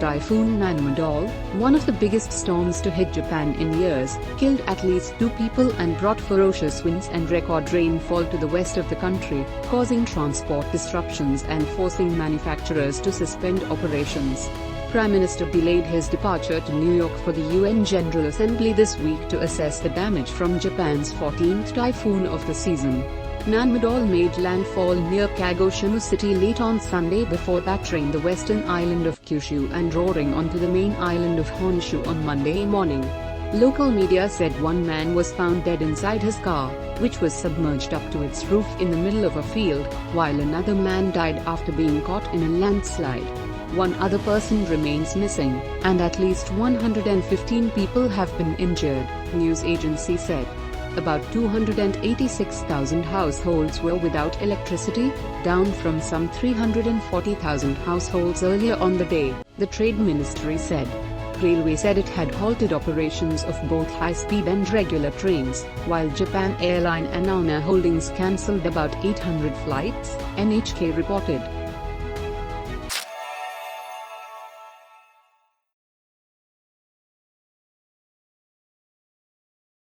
Typhoon Nanmadol, one of the biggest storms to hit Japan in years, killed at least 2 people and brought ferocious winds and record rainfall to the west of the country, causing transport disruptions and forcing manufacturers to suspend operations. Prime Minister delayed his departure to New York for the UN General Assembly this week to assess the damage from Japan's 14th typhoon of the season. Nanmadol made landfall near Kagoshima City late on Sunday before battering the western island of Kyushu and roaring onto the main island of Honshu on Monday morning. Local media said one man was found dead inside his car, which was submerged up to its roof in the middle of a field, while another man died after being caught in a landslide. One other person remains missing, and at least 115 people have been injured, news agency said. About 286,000 households were without electricity, down from some 340,000 households earlier on the day, the Trade Ministry said. Railway said it had halted operations of both high-speed and regular trains, while Japan Airline and Ana Holdings cancelled about 800 flights, NHK reported.